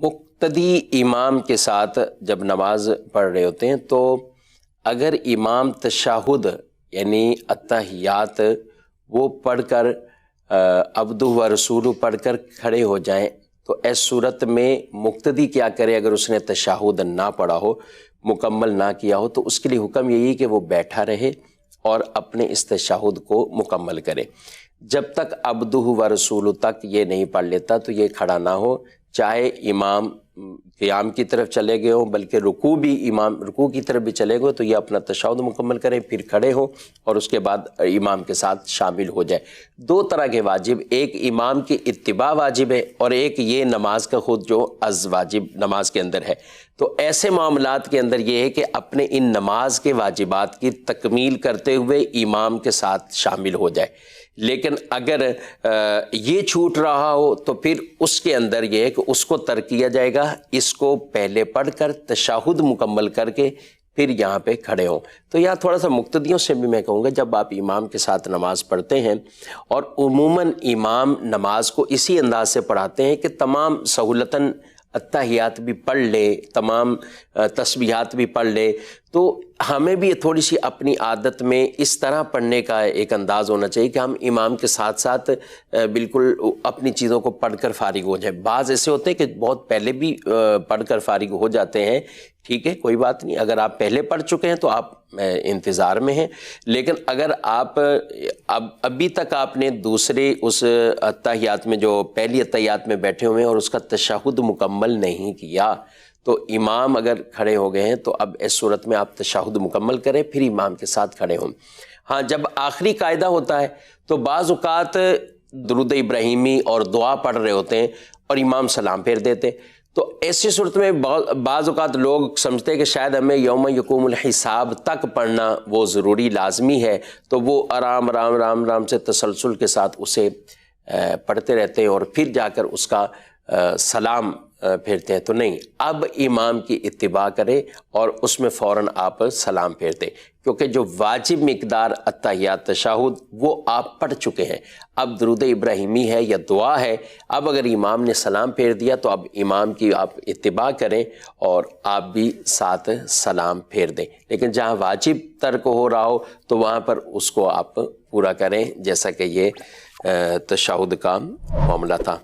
مقتدی امام کے ساتھ جب نماز پڑھ رہے ہوتے ہیں تو اگر امام تشہد یعنی اتحیات وہ پڑھ کر عبدہ و رسولہ پڑھ کر کھڑے ہو جائیں تو اس صورت میں مقتدی کیا کرے؟ اگر اس نے تشہد نہ پڑھا ہو، مکمل نہ کیا ہو، تو اس کے لیے حکم یہی کہ وہ بیٹھا رہے اور اپنے اس تشہد کو مکمل کرے۔ جب تک عبدہ و رسولہ تک یہ نہیں پڑھ لیتا تو یہ کھڑا نہ ہو، چاہے امام قیام کی طرف چلے گئے ہوں، بلکہ رکوع بھی امام رکوع کی طرف بھی چلے گئے تو یہ اپنا تشہد مکمل کریں، پھر کھڑے ہوں اور اس کے بعد امام کے ساتھ شامل ہو جائے۔ دو طرح کے واجب، ایک امام کی اتباع واجب ہے اور ایک یہ نماز کا خود جو از واجب نماز کے اندر ہے۔ تو ایسے معاملات کے اندر یہ ہے کہ اپنے ان نماز کے واجبات کی تکمیل کرتے ہوئے امام کے ساتھ شامل ہو جائے۔ لیکن اگر یہ چھوٹ رہا ہو تو پھر اس کے اندر یہ ہے کہ اس کو ترک کیا جائے گا، اس کو پہلے پڑھ کر تشہد مکمل کر کے پھر یہاں پہ کھڑے ہوں۔ تو یہاں تھوڑا سا مقتدیوں سے بھی میں کہوں گا، جب آپ امام کے ساتھ نماز پڑھتے ہیں اور عموماً امام نماز کو اسی انداز سے پڑھاتے ہیں کہ تمام سہولتاً اتحیات بھی پڑھ لے، تمام تسبیحات بھی پڑھ لے، تو ہمیں بھی تھوڑی سی اپنی عادت میں اس طرح پڑھنے کا ایک انداز ہونا چاہیے کہ ہم امام کے ساتھ ساتھ بالکل اپنی چیزوں کو پڑھ کر فارغ ہو جائیں۔ بعض ایسے ہوتے ہیں کہ بہت پہلے بھی پڑھ کر فارغ ہو جاتے ہیں، ٹھیک ہے، کوئی بات نہیں، اگر آپ پہلے پڑھ چکے ہیں تو آپ انتظار میں ہیں، لیکن اگر آپ ابھی تک آپ نے دوسرے اس اتحیات میں جو پہلی اتحیات میں بیٹھے ہوئے ہیں اور اس کا تشہد مکمل نہیں کیا، تو امام اگر کھڑے ہو گئے ہیں تو اب اس صورت میں آپ تشہد مکمل کریں، پھر امام کے ساتھ کھڑے ہوں۔ ہاں، جب آخری قاعدہ ہوتا ہے تو بعض اوقات درود ابراہیمی اور دعا پڑھ رہے ہوتے ہیں اور امام سلام پھیر دیتے، تو ایسی صورت میں بعض اوقات لوگ سمجھتے ہیں کہ شاید ہمیں یوم یقوم الحساب تک پڑھنا وہ ضروری لازمی ہے، تو وہ آرام رام رام رام سے تسلسل کے ساتھ اسے پڑھتے رہتے ہیں اور پھر جا کر اس کا سلام پھیرتے ہیں۔ تو نہیں، اب امام کی اتباع کرے اور اس میں فوراً آپ سلام پھیرتے، کیونکہ جو واجب مقدار اتحیات تشہد وہ آپ پڑھ چکے ہیں۔ اب درود ابراہیمی ہے یا دعا ہے، اب اگر امام نے سلام پھیر دیا تو اب امام کی آپ اتباع کریں اور آپ بھی ساتھ سلام پھیر دیں۔ لیکن جہاں واجب ترک ہو رہا ہو تو وہاں پر اس کو آپ پورا کریں، جیسا کہ یہ تشہد کا معاملہ تھا۔